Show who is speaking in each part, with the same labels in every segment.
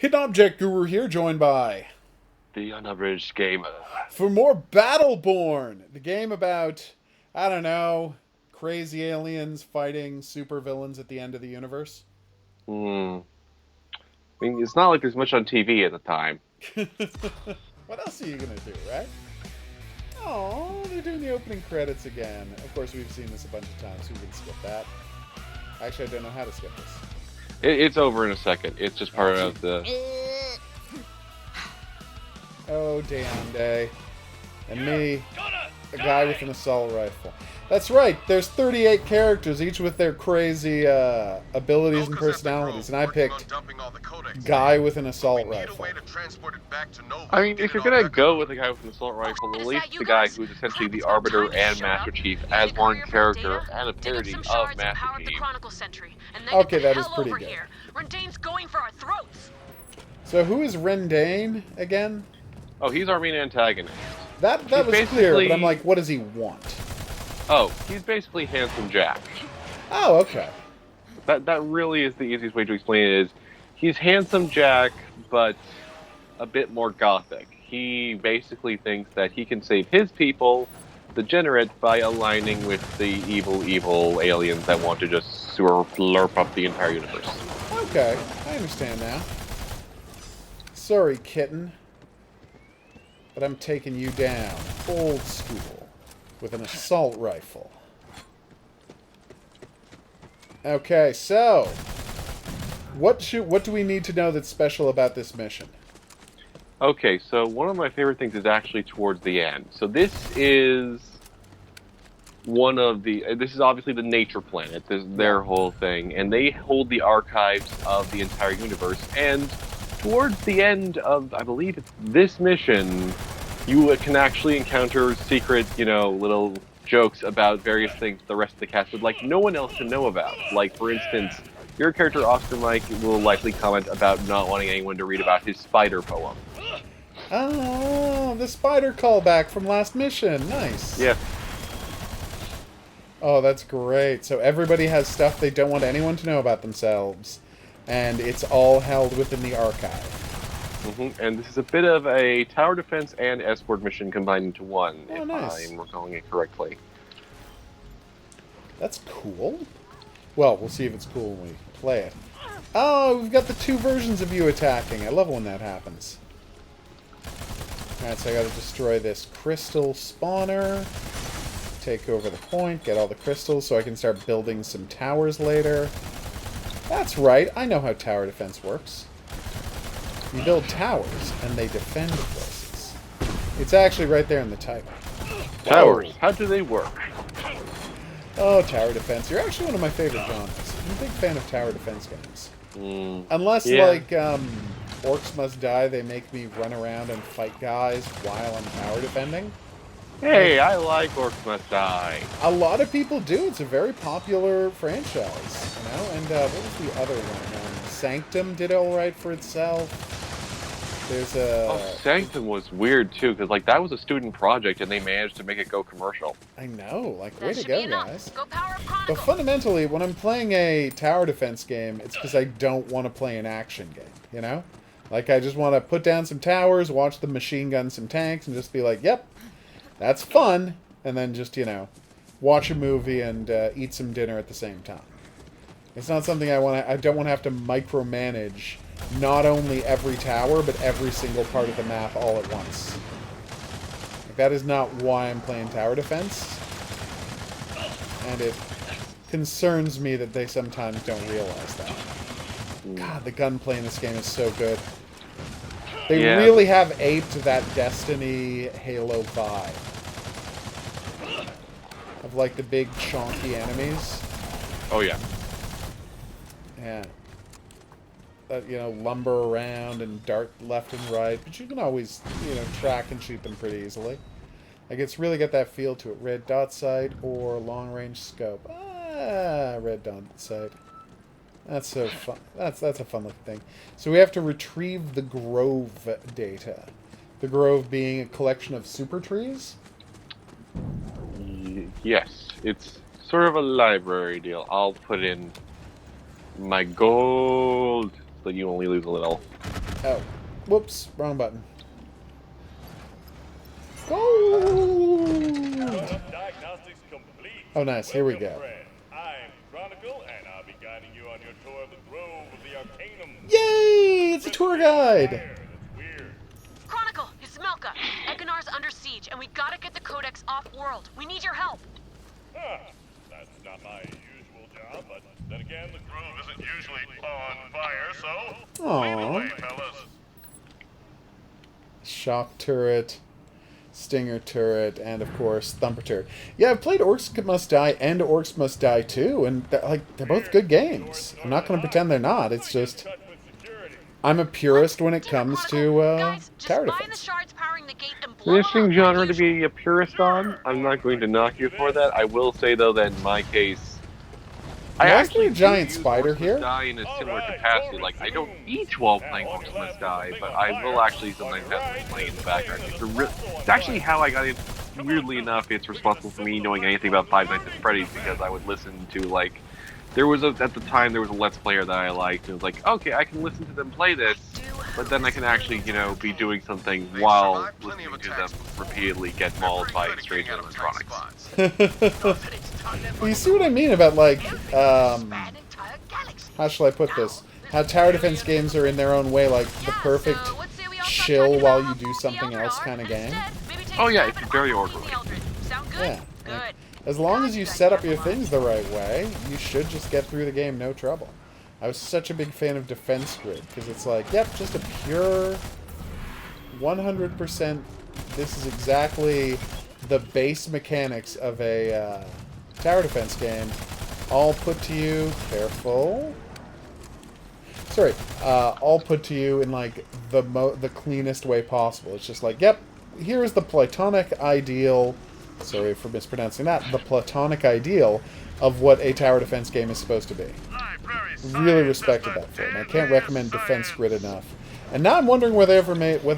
Speaker 1: Hidden Object Guru here, joined by...
Speaker 2: The unabridged gamer.
Speaker 1: For more BattleBorn, the game about, I don't know, crazy aliens fighting supervillains at the end of the universe.
Speaker 2: Hmm. I mean, it's not like there's much on TV at the time.
Speaker 1: What else are you going to do, right? Oh, they're doing the opening credits again. Of course, we've seen this a bunch of times. We can skip that. Actually, I don't know how to skip this.
Speaker 2: It's over in a second. It's just part of the...
Speaker 1: Oh, damn day. And me, a guy with an assault rifle. That's right, there's 38 characters, each with their crazy abilities and personalities, and I picked guy with an assault rifle.
Speaker 2: I mean, if you're gonna go with the guy with an assault rifle, at least the guy who's essentially the Arbiter and Master Chief as one character and a parody of Master Chief.
Speaker 1: Okay, that is pretty good. So who is Rendane again?
Speaker 2: Oh, he's our main antagonist.
Speaker 1: That was clear, but I'm like, what does he want?
Speaker 2: Oh, he's basically Handsome Jack.
Speaker 1: Oh, okay.
Speaker 2: That really is the easiest way to explain it. Is he's Handsome Jack, but a bit more gothic. He basically thinks that he can save his people, the Degenerate, by aligning with the evil aliens that want to just slurp up the entire universe.
Speaker 1: Okay, I understand now. Sorry, kitten. But I'm taking you down, old school, with an assault rifle. Okay, so what do we need to know that's special about this mission?
Speaker 2: Okay, so one of my favorite things is actually towards the end. So this is this is obviously the Nature Planet. This is their whole thing, and they hold the archives of the entire universe. And towards the end of, I believe it's this mission, you can actually encounter secret, little jokes about various things the rest of the cast would like no one else to know about. Like, for instance, your character, Oscar Mike, will likely comment about not wanting anyone to read about his spider poem.
Speaker 1: Oh, the spider callback from last mission. Nice.
Speaker 2: Yeah.
Speaker 1: Oh, that's great. So everybody has stuff they don't want anyone to know about themselves, and it's all held within the archive.
Speaker 2: Mm-hmm. And this is a bit of a tower defense and escort mission combined into one, if
Speaker 1: nice.
Speaker 2: I'm recalling it correctly.
Speaker 1: That's cool. Well, we'll see if it's cool when we play it. Oh, we've got the two versions of you attacking. I love when that happens. Alright, so I gotta destroy this crystal spawner. Take over the point, get all the crystals so I can start building some towers later. That's right, I know how tower defense works. You build towers, and they defend places. It's actually right there in the title.
Speaker 2: Towers, how do they work?
Speaker 1: Oh, tower defense. You're actually one of my favorite genres. I'm a big fan of tower defense games. Unless, like, Orcs Must Die, they make me run around and fight guys while I'm tower defending.
Speaker 2: Hey, I like Orcs Must Die.
Speaker 1: A lot of people do. It's a very popular franchise, And what was the other one? Sanctum did all right for itself. There's a...
Speaker 2: Oh, Sanctum was weird, too, because, that was a student project, and they managed to make it go commercial.
Speaker 1: I know. Way to go, guys. But fundamentally, when I'm playing a tower defense game, it's because I don't want to play an action game, I just want to put down some towers, watch them machine gun some tanks, and just be like, yep, that's fun. And then just, watch a movie and eat some dinner at the same time. It's not something I don't want to have to micromanage not only every tower, but every single part of the map all at once. That is not why I'm playing tower defense. And it concerns me that they sometimes don't realize that. God, the gunplay in this game is so good. They really have aped that Destiny Halo vibe. Of the big chonky enemies.
Speaker 2: Oh, yeah.
Speaker 1: Yeah. That, lumber around and dart left and right. But you can always, track and shoot them pretty easily. It's really got that feel to it. Red dot sight or long range scope. Red dot sight. That's so fun. That's a fun looking thing. So we have to retrieve the Grove data. The Grove being a collection of super trees?
Speaker 2: Yes. It's sort of a library deal. I'll put in my gold, so you only lose a little.
Speaker 1: Oh. Whoops. Wrong button. Gold!
Speaker 3: Diagnostics complete.
Speaker 1: Oh, nice. Here we go.
Speaker 3: I'm Chronicle, and I'll be guiding you on your tour of the Grove of the Arcanum.
Speaker 1: Yay! It's a tour guide!
Speaker 3: That's weird.
Speaker 4: Chronicle, it's Melka. Eganar's under siege, and we gotta get the Codex off-world. We need your help.
Speaker 3: Huh. That's not my usual job, but then again, the Grove isn't usually on fire, so lead the way, fellas.
Speaker 1: Shock turret, stinger turret, and of course thumper turret. Yeah, I've played Orcs Must Die and Orcs Must Die 2, and they're both good games. I'm not going to pretend they're not. It's just I'm a purist when it comes to tower defense.
Speaker 2: Interesting genre to be a purist on. I'm not going to knock you for that. I will say though that in my case, I actually
Speaker 1: a giant spider here.
Speaker 2: Die in a similar capacity. Like I don't eat while playing Orcs Must Die, but I will actually sometimes have to play in the background. It's actually how I got in. Weirdly enough, it's responsible for me knowing anything about Five Nights at Freddy's because I would listen to like. At the time there was a Let's Player that I liked, and it was like, okay, I can listen to them play this, but then I can actually, be doing something while listening to them repeatedly get mauled by strange animatronics.
Speaker 1: Well, you see what I mean about, like, how shall I put this? How tower defense games are in their own way, like, the perfect chill while you do something else kind of game.
Speaker 2: Oh yeah, it's very orderly.
Speaker 1: Yeah. Like, as long as you set up your things the right way, you should just get through the game no trouble. I was such a big fan of Defense Grid, because it's like, yep, just a pure 100%, this is exactly the base mechanics of a tower defense game, all put to you, careful, sorry, all put to you in like the cleanest way possible. It's just like, yep, here is the platonic ideal, sorry for mispronouncing that, the platonic ideal of what a tower defense game is supposed to be. Really respected that for it, and I can't recommend Defense Grid enough. And now I'm wondering whether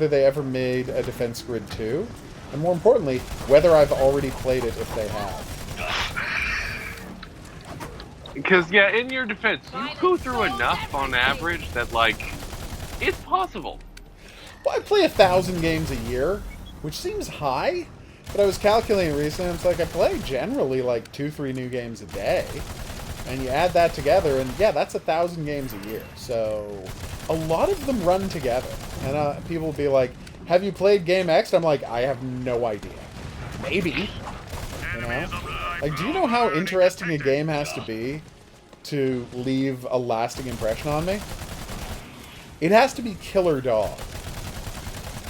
Speaker 1: they ever made a Defense Grid 2, and more importantly, whether I've already played it if they have.
Speaker 2: Because, yeah, in your defense, you go through enough on average that, like, it's possible.
Speaker 1: Well, I play 1,000 games a year, which seems high, but I was calculating recently, and it's like I play generally like 2-3 new games a day. And you add that together, and yeah, that's 1,000 games a year. So a lot of them run together. And people will be like, have you played Game X? I'm like, I have no idea. Maybe. You know? Like, do you know how interesting a game has to be to leave a lasting impression on me? It has to be Killer Dog.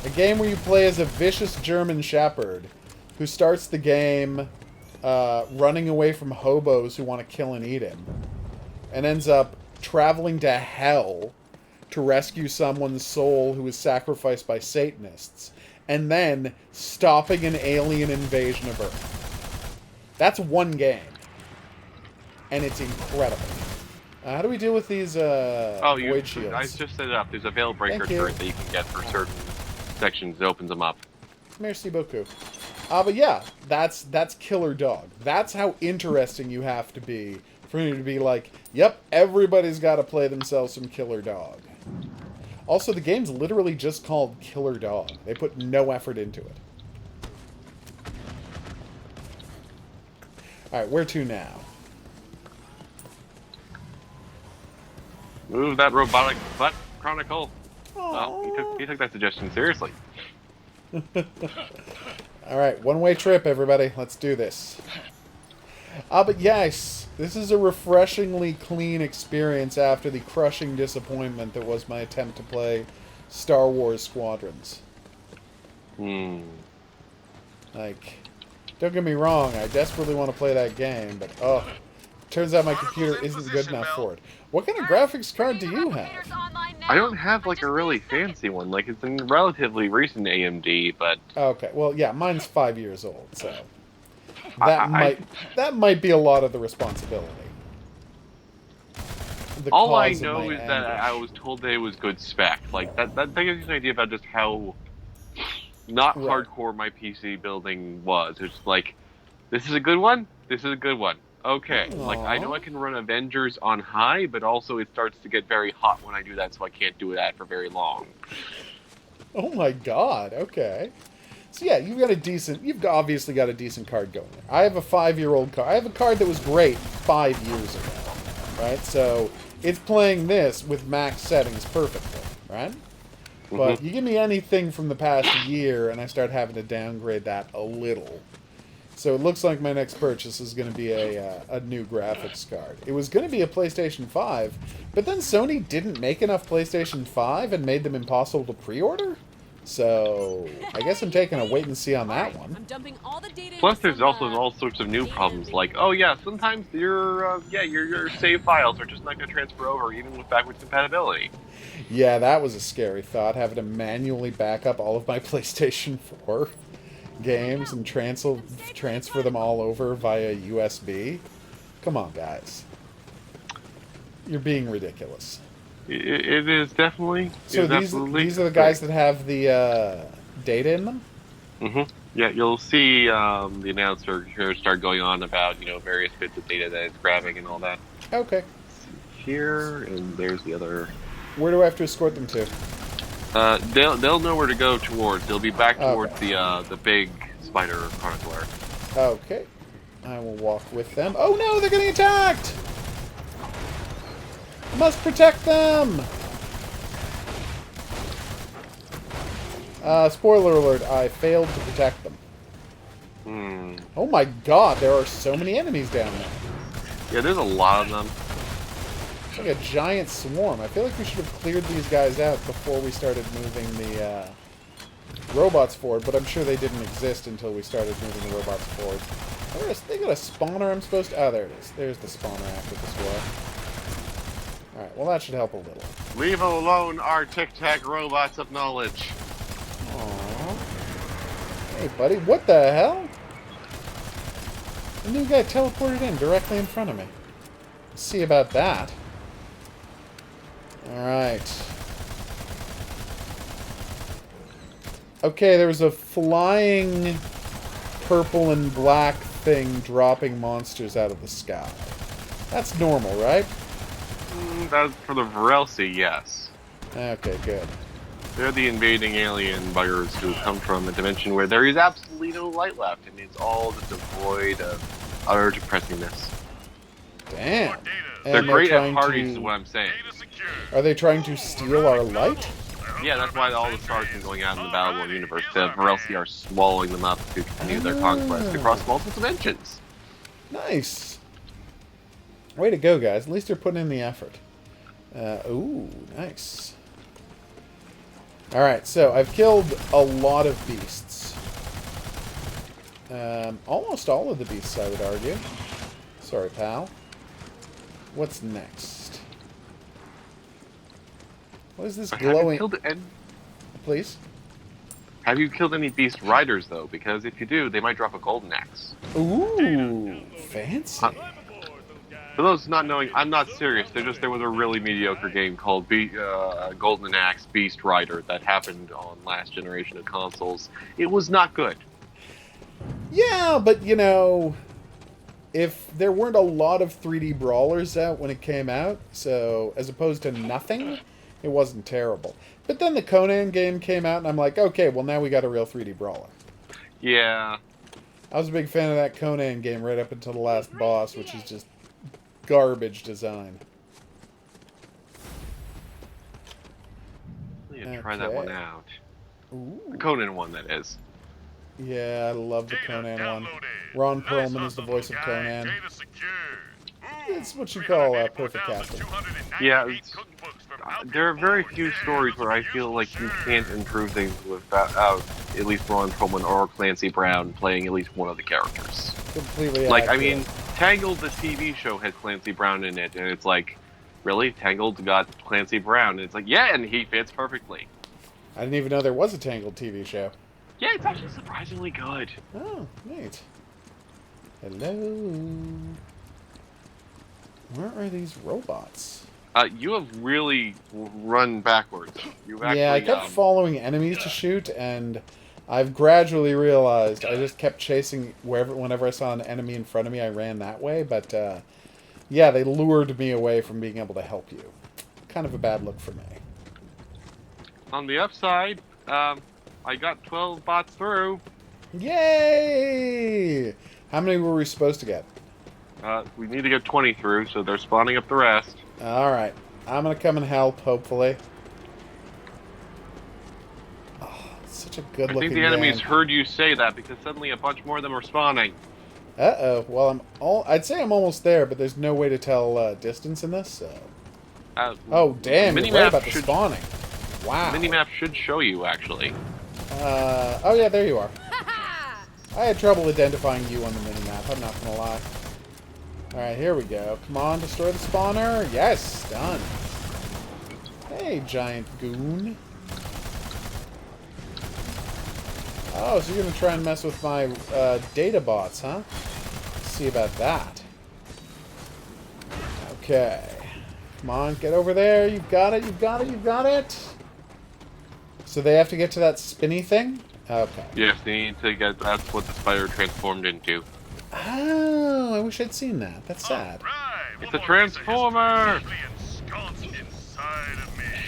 Speaker 1: A game where you play as a vicious German shepherd who starts the game running away from hobos who want to kill and eat him, and ends up traveling to hell to rescue someone's soul who was sacrificed by Satanists, and then stopping an alien invasion of Earth. That's one game. And it's incredible. How do we deal with these void shields?
Speaker 2: I just set it up. There's a Veil Breaker turret that you can get for certain sections. It opens them up.
Speaker 1: Merci beaucoup. But yeah, that's Killer Dog. That's how interesting you have to be for you to be like, yep, everybody's got to play themselves some Killer Dog. Also, the game's literally just called Killer Dog. They put no effort into it. Alright, where to now?
Speaker 2: Move that robotic butt, Chronicle. Well, he took that suggestion seriously.
Speaker 1: Alright, one-way trip, everybody. Let's do this. But yes, this is a refreshingly clean experience after the crushing disappointment that was my attempt to play Star Wars Squadrons. Like, don't get me wrong, I desperately want to play that game, but turns out my computer isn't good enough for it. What kind of graphics card do you have?
Speaker 2: I don't have, like, a really fancy one. Like, it's a relatively recent AMD, but...
Speaker 1: Okay, well, yeah, mine's 5 years old, so... That might be a lot of the responsibility.
Speaker 2: All I know is that I was told that it was good spec. Like, that gives you an idea about just how not hardcore my PC building was. It's like, this is a good one, this is a good one. Okay, like, I know I can run Avengers on high, but also it starts to get very hot when I do that, so I can't do that for very long.
Speaker 1: Oh my god, okay. So yeah, you've obviously got a decent card going there. I have a 5-year-old card. I have a card that was great 5 years ago, right? So it's playing this with max settings perfectly, right? But you give me anything from the past year, and I start having to downgrade that a little. So it looks like my next purchase is going to be a new graphics card. It was going to be a PlayStation 5, but then Sony didn't make enough PlayStation 5 and made them impossible to pre-order? So I guess I'm taking a wait and see on that one.
Speaker 2: Plus, there's also all sorts of new problems, like, oh yeah, sometimes your save files are just not going to transfer over, even with backwards compatibility.
Speaker 1: Yeah, that was a scary thought, having to manually back up all of my PlayStation 4 games and transfer them all over via USB. Come on, guys. You're being ridiculous.
Speaker 2: It is definitely.
Speaker 1: So these are the guys that have the data in them?
Speaker 2: Mm-hmm. Yeah, you'll see the announcer here start going on about, various bits of data that it's grabbing and all that.
Speaker 1: Okay.
Speaker 2: Here, and there's the other...
Speaker 1: Where do I have to escort them to?
Speaker 2: They'll know where to go towards. They'll be back towards the big spider chronicler.
Speaker 1: Okay. I will walk with them. Oh no, they're getting attacked! Must protect them! Spoiler alert, I failed to protect them. Oh my god, there are so many enemies down there.
Speaker 2: Yeah, there's a lot of them.
Speaker 1: It's like a giant swarm. I feel like we should have cleared these guys out before we started moving the robots forward, but I'm sure they didn't exist until we started moving the robots forward. They got a spawner I'm supposed to... Oh, there it is. There's the spawner after this war. Alright, well that should help a little.
Speaker 2: Leave alone our tic-tac robots of knowledge.
Speaker 1: Aww. Hey, buddy, what the hell? The new guy teleported in directly in front of me. Let's see about that. Alright. Okay, there was a flying purple and black thing dropping monsters out of the sky. That's normal, right?
Speaker 2: That's for the Varelsi, yes.
Speaker 1: Okay, good.
Speaker 2: They're the invading alien buggers who come from a dimension where there is absolutely no light left, and it's all just devoid of utter depressingness.
Speaker 1: Damn.
Speaker 2: They're great at parties, is what I'm saying.
Speaker 1: Are they trying to steal our light?
Speaker 2: Yeah, that's why all the stars are going out in the BattleBorn universe. The Varelsi are swallowing them up to continue their conquest across multiple dimensions.
Speaker 1: Nice. Way to go, guys. At least they're putting in the effort. Ooh, nice. Alright, so I've killed a lot of beasts. Almost all of the beasts, I would argue. Sorry, pal. What's next? What is this glowing... Please?
Speaker 2: Have you killed any beast riders, though? Because if you do, they might drop a golden axe.
Speaker 1: Ooh, fancy.
Speaker 2: For those not knowing, I'm not serious. There was a really mediocre game called Golden Axe Beast Rider that happened on last generation of consoles. It was not good.
Speaker 1: Yeah, but if there weren't a lot of 3D brawlers out when it came out, so as opposed to nothing, it wasn't terrible. But then the Conan game came out, and I'm like, okay, well now we got a real 3D brawler.
Speaker 2: Yeah.
Speaker 1: I was a big fan of that Conan game right up until the last boss, which is just garbage design.
Speaker 2: I'm gonna try that one out.
Speaker 1: Ooh.
Speaker 2: The Conan one, that is.
Speaker 1: Yeah, I love the Conan one. Ron Perlman is the voice of Conan. It's what you call perfect casting.
Speaker 2: Yeah, there are very few stories where I feel like you can't improve things without at least Ron Perlman or Clancy Brown playing at least one of the characters.
Speaker 1: Completely
Speaker 2: like,
Speaker 1: accurate.
Speaker 2: I mean, Tangled, the TV show, had Clancy Brown in it, and it's like, really? Tangled got Clancy Brown? And it's like, yeah, and he fits perfectly.
Speaker 1: I didn't even know there was a Tangled TV show.
Speaker 2: Yeah, it's actually surprisingly good.
Speaker 1: Oh, neat. Hello. Where are these robots?
Speaker 2: You have really run backwards. You've actually,
Speaker 1: yeah, I kept following enemies to shoot, and I've gradually realized I just kept chasing whenever I saw an enemy in front of me, I ran that way. But, yeah, they lured me away from being able to help you. Kind of a bad look for me.
Speaker 2: On the upside, I got 12 bots through.
Speaker 1: Yay! How many were we supposed to get?
Speaker 2: We need to get 20 through, so they're spawning up the rest.
Speaker 1: Alright. I'm going to come and help, hopefully. Such a good looking
Speaker 2: I think the enemies heard you say that because suddenly a bunch more of them are spawning.
Speaker 1: Uh-oh. Well, I'd say I'm almost there, but there's no way to tell distance in this, so... oh, damn, you're right about the spawning. Wow.
Speaker 2: Minimap should show you, actually.
Speaker 1: Oh yeah, there you are. I had trouble identifying you on the minimap, I'm not gonna lie. Alright, here we go. Come on, destroy the spawner. Yes, done. Hey, giant goon. Oh, so you're going to try and mess with my data bots, huh? Let's see about that. Okay. Come on, get over there. You've got it, you've got it, you've got it. So they have to get to that spinny thing? Okay.
Speaker 2: Yes, they need to get... That's what the spider transformed into.
Speaker 1: Oh, I wish I'd seen that. That's sad.
Speaker 3: Right,
Speaker 2: It's a transformer!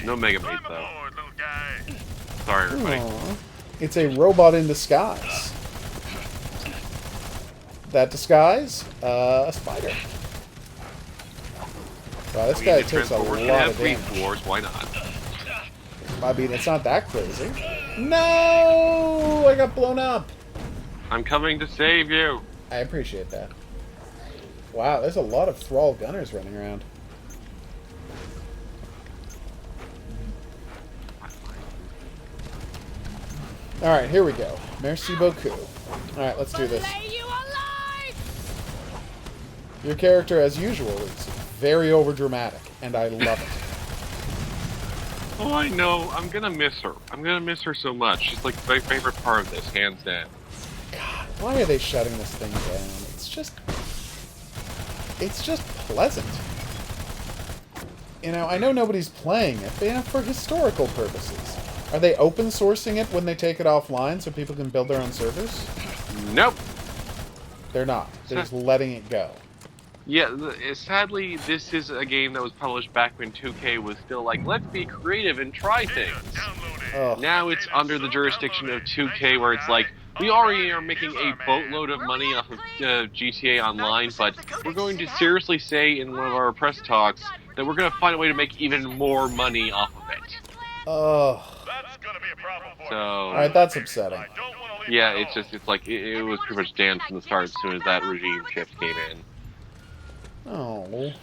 Speaker 2: No Mega Mate, though.
Speaker 3: Aboard,
Speaker 2: Sorry, everybody.
Speaker 1: Aww. It's a robot in disguise. That disguise? A spider. Wow, this guy takes a lot of damage.
Speaker 2: Wars, why not?
Speaker 1: I mean, it's not that crazy. No! I got blown up!
Speaker 2: I'm coming to save you.
Speaker 1: I appreciate that. Wow, there's a lot of Thrall gunners running around. Alright, here we go. Merci beaucoup. Alright, let's do this. Your character, as usual, is very overdramatic, and I love it.
Speaker 2: Oh, I know. I'm gonna miss her. I'm gonna miss her so much. She's like my favorite part of this, hands down.
Speaker 1: God, why are they shutting this thing down? It's just pleasant. You know, I know nobody's playing it, but you know, for historical purposes. Are they open sourcing it when they take it offline so people can build their own servers?
Speaker 2: Nope.
Speaker 1: They're not. They're just letting it go.
Speaker 2: Yeah, sadly, this is a game that was published back when 2K was still like, let's be creative and try things.
Speaker 1: Ugh.
Speaker 2: Now it's under the jurisdiction of 2K where it's like, we already are making a boatload of money off of GTA Online, but we're going to seriously say in one of our press talks that we're going to find a way to make even more money off of it.
Speaker 1: Ugh.
Speaker 2: So,
Speaker 1: alright, that's upsetting.
Speaker 2: yeah, it's like, it was pretty much damned from the start as soon as that regime shift came in.
Speaker 1: Oh.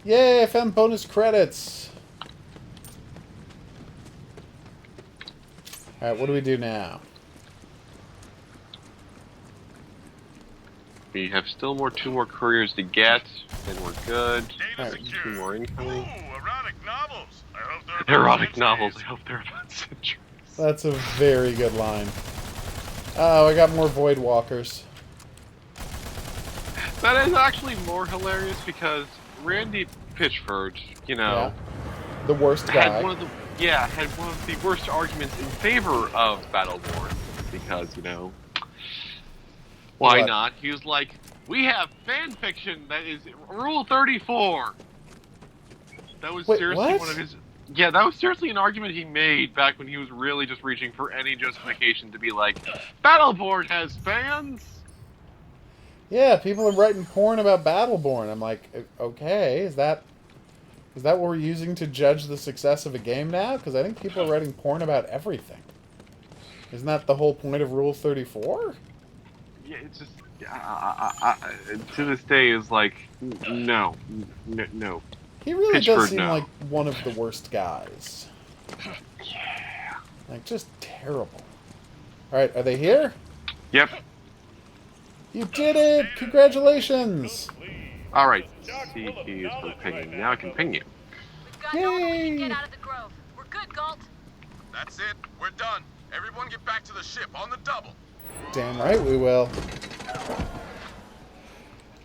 Speaker 1: Yay, I found bonus credits. Alright, what do we do now?
Speaker 2: We have still two more couriers to get, then we're good.
Speaker 1: Right.
Speaker 2: 2 more incoming.
Speaker 3: Erotic novels. I hope they're about
Speaker 2: Erotic
Speaker 3: 60s.
Speaker 2: novels, I hope they're about centuries.
Speaker 1: That's a very good line. Oh, I got more Void Walkers.
Speaker 2: That is actually more hilarious because Randy Pitchford, you know,
Speaker 1: Yeah. The worst guy.
Speaker 2: had one of the worst arguments in favor of BattleBorn because, you know, why
Speaker 1: What?
Speaker 2: not? He was like, we have fan fiction that is Rule 34. That was
Speaker 1: Wait,
Speaker 2: seriously
Speaker 1: what?
Speaker 2: one of his. Yeah, that was seriously an argument he made back when he was really just reaching for any justification to be like, BattleBorn has fans.
Speaker 1: Yeah, people are writing porn about BattleBorn. I'm like, okay, is that what we're using to judge the success of a game now? Because I think people are writing porn about everything. Isn't that the whole point of Rule 34?
Speaker 2: Yeah, it's just to this day is like no.
Speaker 1: He really
Speaker 2: Pitchford,
Speaker 1: does seem
Speaker 2: no.
Speaker 1: like one of the worst guys.
Speaker 2: Yeah.
Speaker 1: Like, just terrible. Alright, are they here?
Speaker 2: Yep.
Speaker 1: You did it! Congratulations!
Speaker 2: All right. C keys for pinging. Now I can ping you.
Speaker 4: We've got no way
Speaker 1: Yay!
Speaker 4: to get out of the grove. We're good, Galt.
Speaker 5: That's it. We're done. Everyone get back to the ship on the double.
Speaker 1: Damn right we will.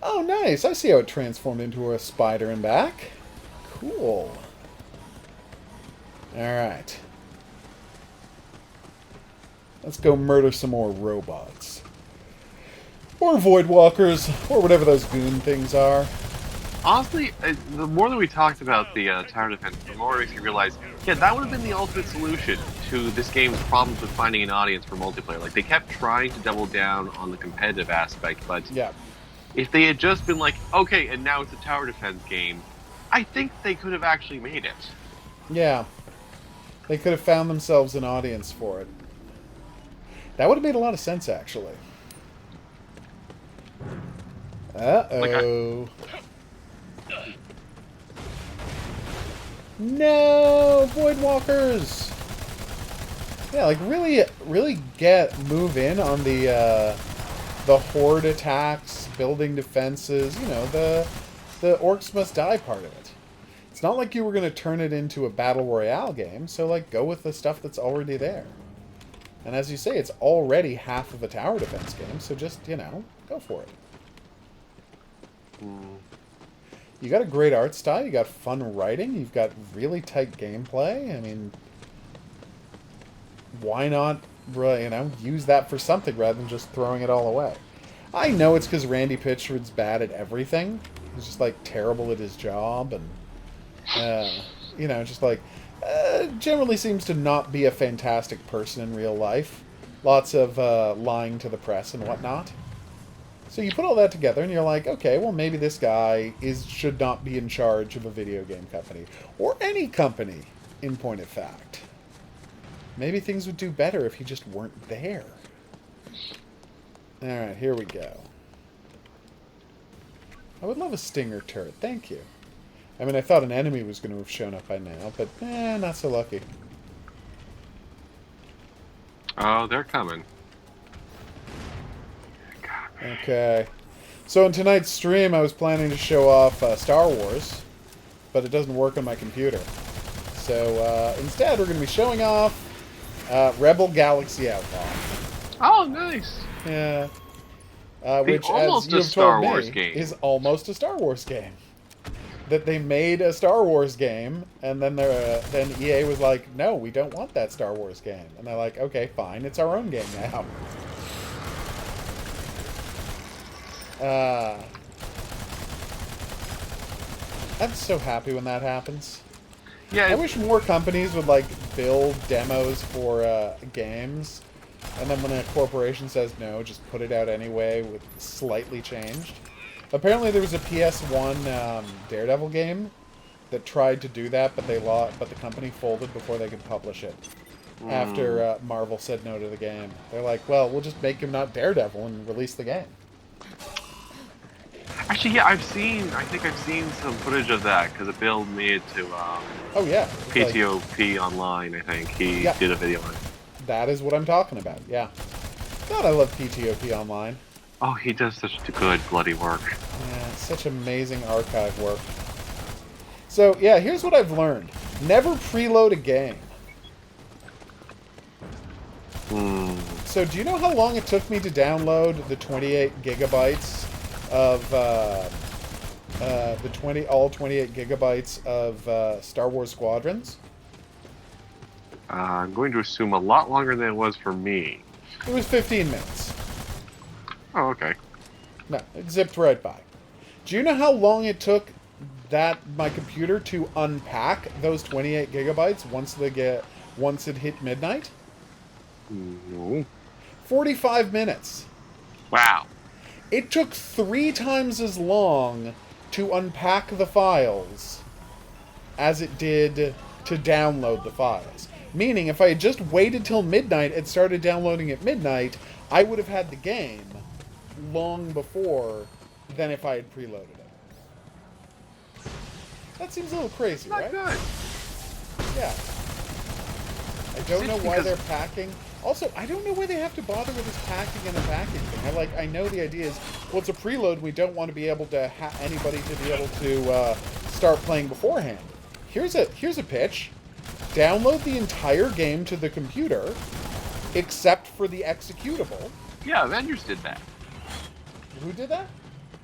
Speaker 1: Oh, nice. I see how it transformed into a spider and back. Cool. Alright. Let's go murder some more robots. Or void walkers, or whatever those goon things are.
Speaker 2: Honestly, the more that we talked about the tower defense, the more it makes me realize, yeah, that would have been the ultimate solution to this game's problems with finding an audience for multiplayer. Like, they kept trying to double down on the competitive aspect, but
Speaker 1: Yeah.
Speaker 2: if they had just been like, okay, and now it's a tower defense game, I think they could have actually made it.
Speaker 1: Yeah. They could have found themselves an audience for it. That would have made a lot of sense, actually. Uh-oh. No! Void walkers! Yeah, like, really move in on the horde attacks, building defenses, you know, the orcs must die part of it. It's not like you were going to turn it into a battle royale game, so, like, go with the stuff that's already there. And as you say, it's already half of a tower defense game, so just, you know, go for it. You got a great art style, you got fun writing, you've got really tight gameplay. I mean, why not, you know, use that for something rather than just throwing it all away? I know it's because Randy Pitchford's bad at everything. He's just, like, terrible at his job, and, you know, just, like, generally seems to not be a fantastic person in real life. Lots of lying to the press and whatnot. So you put all that together and you're like, okay, well, maybe this guy should not be in charge of a video game company. Or any company, in point of fact. Maybe things would do better if he just weren't there. Alright, here we go. I would love a stinger turret, thank you. I mean, I thought an enemy was going to have shown up by now, but not so lucky.
Speaker 2: Oh, they're coming.
Speaker 1: Okay. So in tonight's stream, I was planning to show off Star Wars, but it doesn't work on my computer. So instead, we're going to be showing off Rebel Galaxy Outlaw.
Speaker 2: Oh, nice.
Speaker 1: Yeah. Which,
Speaker 2: almost
Speaker 1: as you
Speaker 2: a
Speaker 1: have
Speaker 2: Star
Speaker 1: told
Speaker 2: Wars
Speaker 1: me,
Speaker 2: game.
Speaker 1: is almost a Star Wars game. That they made a Star Wars game, and then then EA was like, no, we don't want that Star Wars game. And they're like, okay, fine, it's our own game now. I'm so happy when that happens.
Speaker 2: Yeah,
Speaker 1: I wish more companies would, like, build demos for games, and then when a corporation says no, just put it out anyway with slightly changed. Apparently there was a PS1 Daredevil game that tried to do that, but the company folded before they could publish it. After Marvel said no to the game. They're like, well, we'll just make him not Daredevil and release the game.
Speaker 2: actually, yeah, I think I've seen some footage of that, because a build made to
Speaker 1: Oh, yeah.
Speaker 2: PTOP Online, I think. He did a video on it.
Speaker 1: That is what I'm talking about, yeah. God, I love PTOP Online.
Speaker 2: Oh, he does such good bloody work.
Speaker 1: Yeah, such amazing archive work. So, yeah, here's what I've learned. Never preload a game. So, do you know how long it took me to download the 28 gigabytes of, all 28 gigabytes of Star Wars Squadrons?
Speaker 2: I'm going to assume a lot longer than it was for me.
Speaker 1: It was 15 minutes.
Speaker 2: Oh, okay.
Speaker 1: No, it zipped right by. Do you know how long it took my computer to unpack those 28 gigabytes once it hit midnight?
Speaker 2: No.
Speaker 1: 45 minutes.
Speaker 2: Wow.
Speaker 1: It took 3 times as long to unpack the files as it did to download the files. Meaning, if I had just waited till midnight and started downloading at midnight, I would have had the game long before than if I had preloaded it. That seems a little crazy,
Speaker 2: Not
Speaker 1: right?
Speaker 2: good.
Speaker 1: Yeah. I don't know why they're packing. Also, I don't know why they have to bother with this packing and unpacking thing. I know the idea is, well, it's a preload. We don't want to be able to anybody to be able to start playing beforehand. Here's a pitch. Download the entire game to the computer, except for the executable.
Speaker 2: Yeah, Avengers did that.
Speaker 1: Who did that?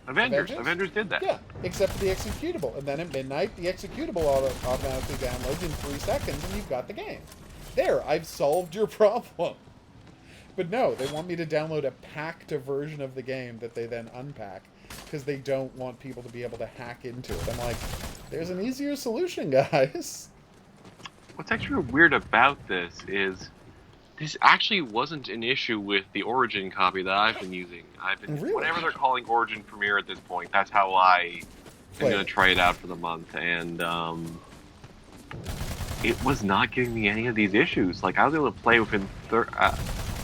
Speaker 2: Avengers did that.
Speaker 1: Yeah, except for the executable. And then at midnight, the executable automatically downloads in 3 seconds, and you've got the game. There, I've solved your problem. But no, they want me to download a packed version of the game that they then unpack because they don't want people to be able to hack into it. I'm like, there's an easier solution, guys.
Speaker 2: What's actually weird about this is this actually wasn't an issue with the Origin copy that I've been using.
Speaker 1: Really?
Speaker 2: Whatever they're calling Origin Premiere at this point, that's how I am going to try it out for the month. And it was not giving me any of these issues. Like, I was able to play within...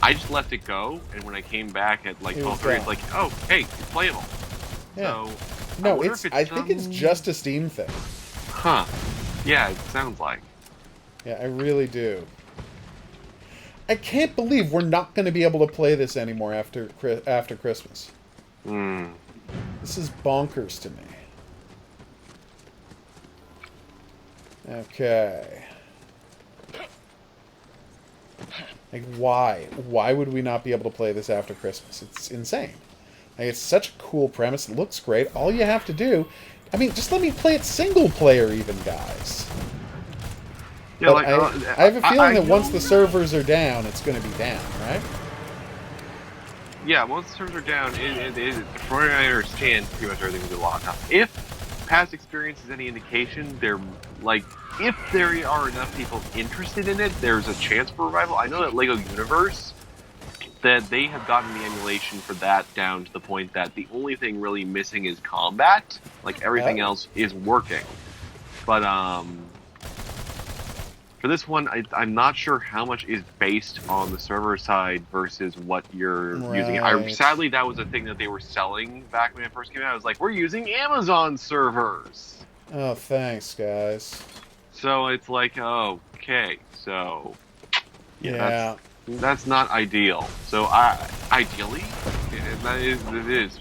Speaker 2: I just left it go, and when I came back at like 12:30, it's like, oh, hey, it's playable.
Speaker 1: Yeah.
Speaker 2: So,
Speaker 1: No, I think it's just a Steam thing.
Speaker 2: Huh. Yeah, it sounds like.
Speaker 1: Yeah, I really do. I can't believe we're not going to be able to play this anymore after Christmas. This is bonkers to me. Okay. Like, why? Why would we not be able to play this after Christmas? It's insane. Like, it's such a cool premise. It looks great. All you have to do... I mean, just let me play it single player even, guys.
Speaker 2: Yeah,
Speaker 1: but I have a feeling that once the servers are down, it's going to be down, right?
Speaker 2: Yeah, once the servers are down, from what I understand, pretty much everything will be locked up. If past experience is any indication, they're like... If there are enough people interested in it, there's a chance for revival. I know that LEGO Universe, that they have gotten the emulation for that down to the point that the only thing really missing is combat. Like, everything else is working. But, for this one, I'm not sure how much is based on the server side versus what you're using. Sadly, that was a thing that they were selling back when it first came out. I was like, we're using Amazon servers!
Speaker 1: Oh, thanks, guys.
Speaker 2: So it's like, okay, so
Speaker 1: yeah,
Speaker 2: that's not ideal. So ideally, that is it is.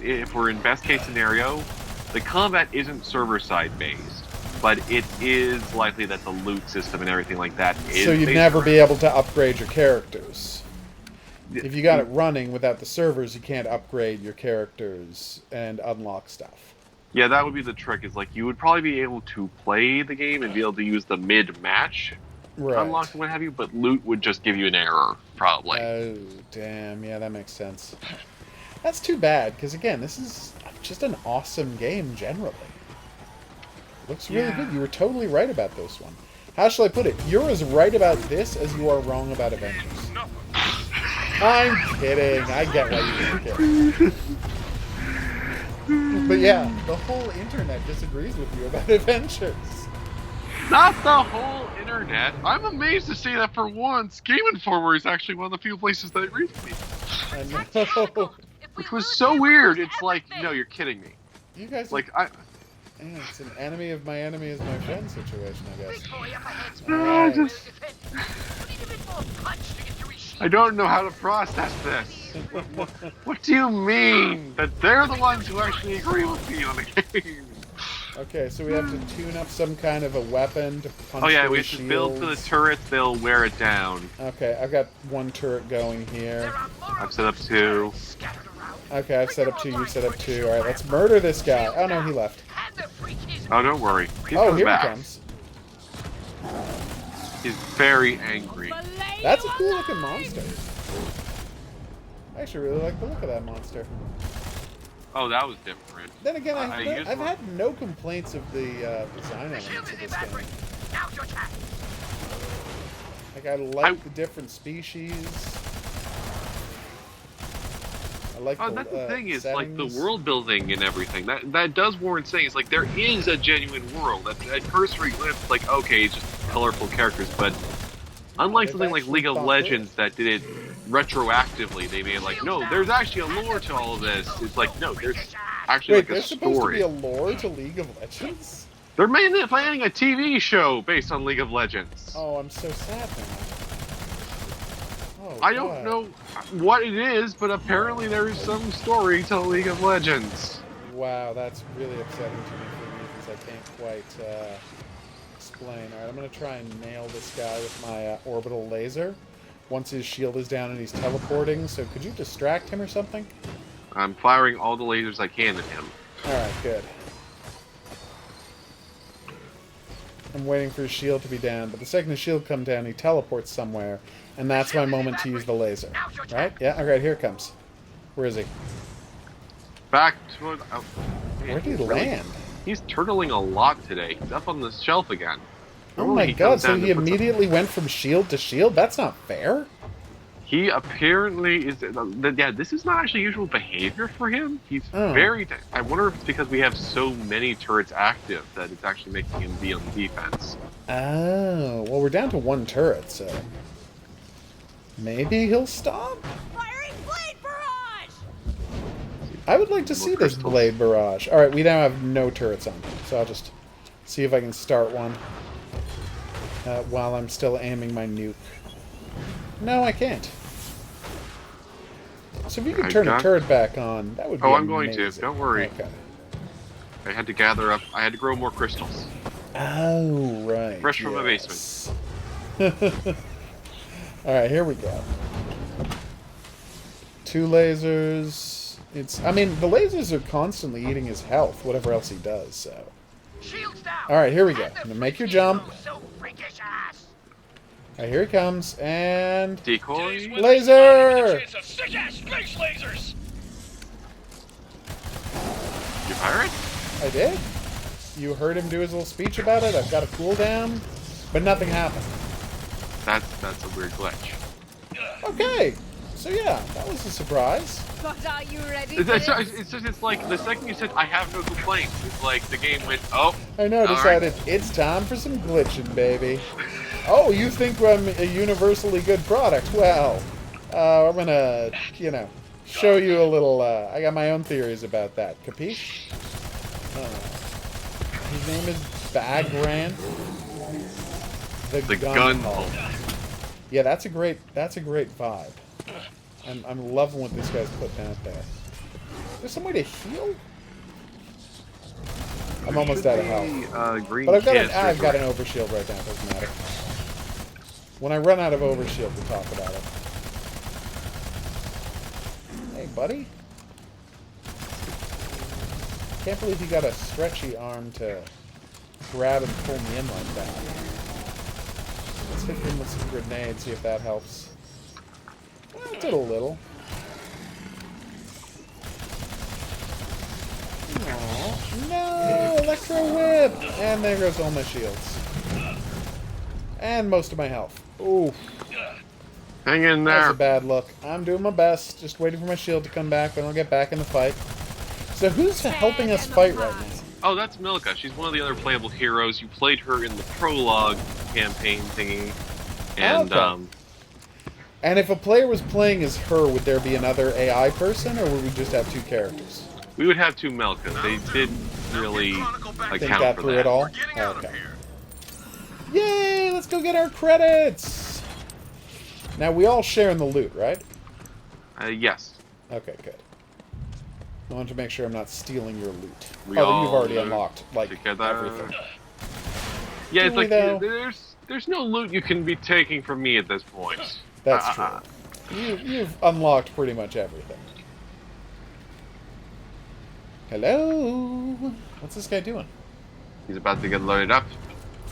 Speaker 2: If we're in best case scenario, the combat isn't server side based, but it is likely that the loot system and everything like that is.
Speaker 1: So you'd never be able to upgrade your characters. If you got it running without the servers, you can't upgrade your characters and unlock stuff.
Speaker 2: Yeah, that would be the trick, is like you would probably be able to play the game and be able to use the mid-match unlock and what have you, but loot would just give you an error, probably.
Speaker 1: Oh, damn. Yeah, that makes sense. That's too bad, because again, this is just an awesome game generally. Looks really good. You were totally right about this one. How shall I put it? You're as right about this as you are wrong about Avengers. I'm kidding. I get why you think it. But yeah, the whole internet disagrees with you about Avengers.
Speaker 2: Not the whole internet. I'm amazed to see that for once, Game Informer is actually one of the few places that agrees with me.
Speaker 1: I know.
Speaker 2: Which was so weird. It's like, no, you're kidding me.
Speaker 1: You guys
Speaker 2: like,
Speaker 1: yeah, it's an enemy of my enemy is my friend situation, I guess.
Speaker 2: I don't know how to process this. What do you mean that they're the ones who actually agree with me on the game?
Speaker 1: Okay, so we have to tune up some kind of a weapon to punch
Speaker 2: we
Speaker 1: through
Speaker 2: have to build for the turrets, they'll wear it down.
Speaker 1: Okay, I've got one turret going here.
Speaker 2: I've set up 2.
Speaker 1: Okay, I've set up 2, you set up 2. Alright, let's murder this guy. Oh no, he left.
Speaker 2: Oh, don't worry. He's
Speaker 1: here
Speaker 2: back.
Speaker 1: he comes.
Speaker 2: He's very angry.
Speaker 1: That's a cool looking monster. I actually really like the look of that monster.
Speaker 2: Oh, that was different.
Speaker 1: Then again, I've had no complaints of the design elements of this game. Like, I like the different species. I like
Speaker 2: that's the thing is,
Speaker 1: settings.
Speaker 2: like, the world building and everything. That does warrant saying. It's like, there is a genuine world. At cursory glimpse, like, okay, it's just colorful characters, but unlike something like League of Legends that did it retroactively, they made like, no, there's actually a lore to all of this. It's like, no, there's actually like a story.
Speaker 1: There's supposed to be a lore to League of Legends?
Speaker 2: They're mainly planning a TV show based on League of Legends.
Speaker 1: Oh, I'm so sad now. Oh,
Speaker 2: I don't know what it is, but apparently there is some story to League of Legends.
Speaker 1: Wow, that's really upsetting to me for reasons I can't quite explain. Alright, I'm going to try and nail this guy with my orbital laser. Once his shield is down and he's teleporting, so could you distract him or something?
Speaker 2: I'm firing all the lasers I can at him.
Speaker 1: Alright, good. I'm waiting for his shield to be down, but the second his shield comes down, he teleports somewhere, and that's my moment to use the laser. Right? Yeah, alright, here it comes. Where is he?
Speaker 2: Back toward... Oh, man,
Speaker 1: Where did he
Speaker 2: he's really-
Speaker 1: land?
Speaker 2: He's turtling a lot today. He's up on the shelf again.
Speaker 1: Oh
Speaker 2: Normally
Speaker 1: my
Speaker 2: he
Speaker 1: god,
Speaker 2: comes
Speaker 1: so
Speaker 2: down
Speaker 1: he
Speaker 2: and puts up-
Speaker 1: immediately went from shield to shield? That's not fair.
Speaker 2: He apparently is... Yeah, this is not actually usual behavior for him. He's very... I wonder if it's because we have so many turrets active that it's actually making him be on defense.
Speaker 1: Oh, well, we're down to 1 turret, so... maybe he'll stop?
Speaker 4: Firing blade barrage!
Speaker 1: I would like to see this blade barrage. Alright, we now have no turrets on, so I'll just see if I can start one while I'm still aiming my nuke. No, I can't. So if you could turn a turret back on, that would be
Speaker 2: I'm going to.
Speaker 1: amazing.
Speaker 2: Don't worry.
Speaker 1: Okay.
Speaker 2: I had to gather up... I had to grow more crystals.
Speaker 1: Oh, right.
Speaker 2: Fresh from my basement.
Speaker 1: Alright, here we go. 2 lasers. I mean, the lasers are constantly eating his health, whatever else he does, so... Alright, here we go. Now make your jump. Alright, here he comes, and...
Speaker 2: Decoy?
Speaker 1: Laser!
Speaker 2: You fire it?
Speaker 1: I did. You heard him do his little speech about it. I've got a cooldown, but nothing happened.
Speaker 2: That's a weird glitch.
Speaker 1: Okay, so yeah, that was a surprise.
Speaker 4: But are you ready?
Speaker 2: It's like the second you said I have no complaints, it's like the game went, oh.
Speaker 1: I know, decided it's time for some glitching, baby. Oh, you think I'm a universally good product? Well, I'm gonna, show you a little. I got my own theories about that. Capiche? His name is Bagrant. The gun Hulk. Yeah, that's a great vibe. I'm loving what this guy's putting out there. Is there some way to heal? I'm almost out of health.
Speaker 2: Green
Speaker 1: But I've got
Speaker 2: canister.
Speaker 1: an overshield right now, it doesn't matter. When I run out of overshield, we'll talk about it. Hey, buddy. Can't believe you got a stretchy arm to grab and pull me in like that. Let's hit him with some grenades, see if that helps. Well, it did a little. Aww. No! Electro Whip! And there goes all my shields. And most of my health. Ooh.
Speaker 2: Hang in
Speaker 1: That's
Speaker 2: there.
Speaker 1: a bad look. I'm doing my best. Just waiting for my shield to come back, then I'll get back in the fight. So who's helping us fight right now?
Speaker 2: Oh, that's Milka. She's one of the other playable heroes. You played her in the prologue campaign thingy. And,
Speaker 1: Okay. And if a player was playing as her, would there be another AI person, or would we just have 2 characters?
Speaker 2: we would have 2 Milkas. They did really
Speaker 1: Think
Speaker 2: account
Speaker 1: that
Speaker 2: for
Speaker 1: through
Speaker 2: that.
Speaker 1: it all?
Speaker 5: We're getting out
Speaker 1: Okay.
Speaker 5: of here.
Speaker 1: Yay! Let's go get our credits! Now, we all share in the loot, right?
Speaker 2: Yes.
Speaker 1: Okay, good. I want to make sure I'm not stealing your loot.
Speaker 2: We
Speaker 1: You've
Speaker 2: all
Speaker 1: already
Speaker 2: loot
Speaker 1: unlocked, like,
Speaker 2: together.
Speaker 1: everything.
Speaker 2: Yeah,
Speaker 1: Do
Speaker 2: it's
Speaker 1: we,
Speaker 2: like
Speaker 1: though?
Speaker 2: there's no loot you can be taking from me at this point.
Speaker 1: That's true. You've unlocked pretty much everything. Hello? What's this guy doing?
Speaker 2: He's about to get loaded up.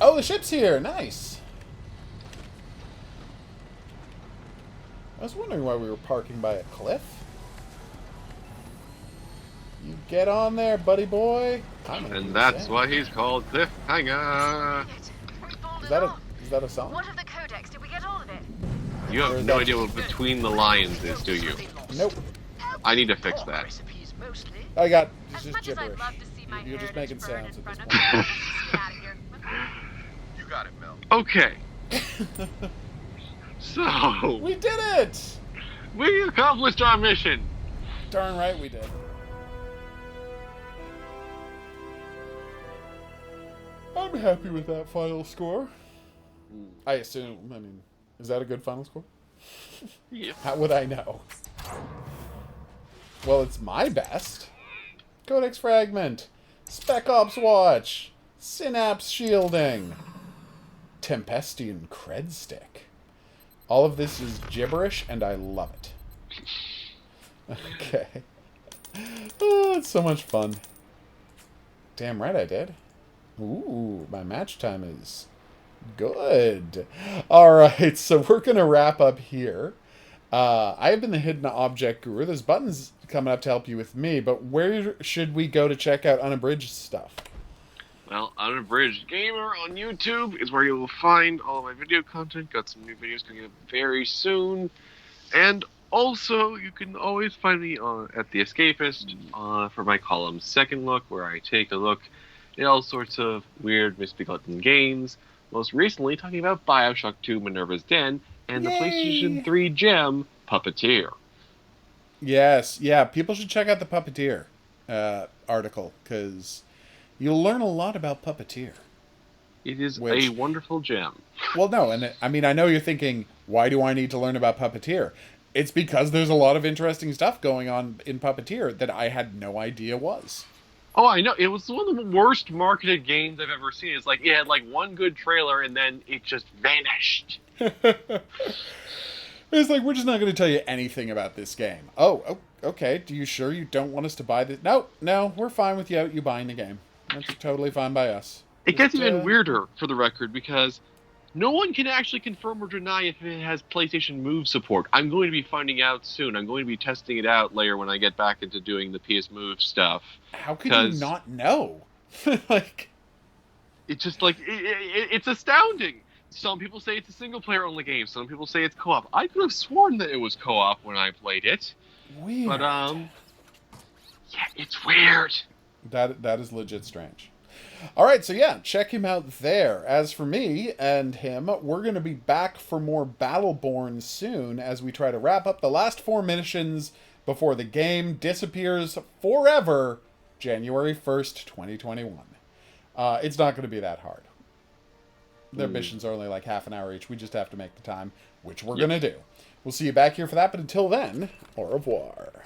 Speaker 1: Oh, the ship's here! Nice! I was wondering why we were parking by a cliff. You get on there, buddy boy.
Speaker 2: And that's why he's called Cliffhanger.
Speaker 1: Is that a song?
Speaker 4: What of the codex? Did we get all of it?
Speaker 2: You
Speaker 1: Or
Speaker 2: have
Speaker 1: is
Speaker 2: no
Speaker 1: that
Speaker 2: idea what Between the Lions is, do you?
Speaker 1: Nope.
Speaker 2: I need to fix that.
Speaker 4: Recipes mostly.
Speaker 1: I got it's
Speaker 4: As
Speaker 1: just
Speaker 4: much as I'd
Speaker 1: gibberish.
Speaker 4: love to see my
Speaker 1: You're just
Speaker 4: heritage
Speaker 1: making
Speaker 4: burn
Speaker 1: sounds
Speaker 4: in
Speaker 1: at
Speaker 4: front
Speaker 1: this
Speaker 4: of
Speaker 1: point.
Speaker 4: me. Get out of here.
Speaker 5: You got it, Mel.
Speaker 2: Okay. So,
Speaker 1: We did it!
Speaker 2: we accomplished our mission.
Speaker 1: Darn right we did. I'm happy with that final score. I assume. I mean, is that a good final score?
Speaker 2: Yeah.
Speaker 1: How would I know? Well, it's my best. Codex Fragment. Spec Ops Watch. Synapse Shielding. Tempestian Cred Stick. All of this is gibberish, and I love it. Okay. Oh, it's so much fun. Damn right I did. Ooh, my match time is good. All right, so we're going to wrap up here. I have been the Hidden Object Guru. There's buttons coming up to help you with me, but where should we go to check out unabridged stuff?
Speaker 2: Well, Unabridged Gamer on YouTube is where you will find all of my video content. Got some new videos coming up very soon. And also, you can always find me at The Escapist for my column Second Look, where I take a look at all sorts of weird, misbegotten games. Most recently, talking about Bioshock 2 Minerva's Den and the PlayStation 3 gem, Puppeteer.
Speaker 1: Yes, yeah, people should check out the Puppeteer article, because you'll learn a lot about Puppeteer.
Speaker 2: It is a wonderful gem.
Speaker 1: Well, no, and I mean, I know you're thinking, why do I need to learn about Puppeteer? It's because there's a lot of interesting stuff going on in Puppeteer that I had no idea was.
Speaker 2: Oh, I know. It was one of the worst marketed games I've ever seen. It's like, it had like one good trailer and then it just vanished.
Speaker 1: It's like, we're just not going to tell you anything about this game. Oh, okay. Do you sure you don't want us to buy this? No, we're fine with you buying the game. That's totally fine by us.
Speaker 2: It gets even weirder, for the record, because no one can actually confirm or deny if it has PlayStation Move support. I'm going to be finding out soon. I'm going to be testing it out later when I get back into doing the PS Move stuff.
Speaker 1: How could you not know? Like,
Speaker 2: it's just like, it's astounding. Some people say it's a single-player-only game. Some people say it's co-op. I could have sworn that it was co-op when I played it.
Speaker 1: Weird.
Speaker 2: But, yeah, it's weird.
Speaker 1: That is legit strange. All right, so yeah, check him out there. As for me and him, we're going to be back for more BattleBorn soon as we try to wrap up the last 4 missions before the game disappears forever, January 1st, 2021. It's not going to be that hard. Their missions are only like half an hour each. We just have to make the time, which we're going to do. We'll see you back here for that, but until then, au revoir.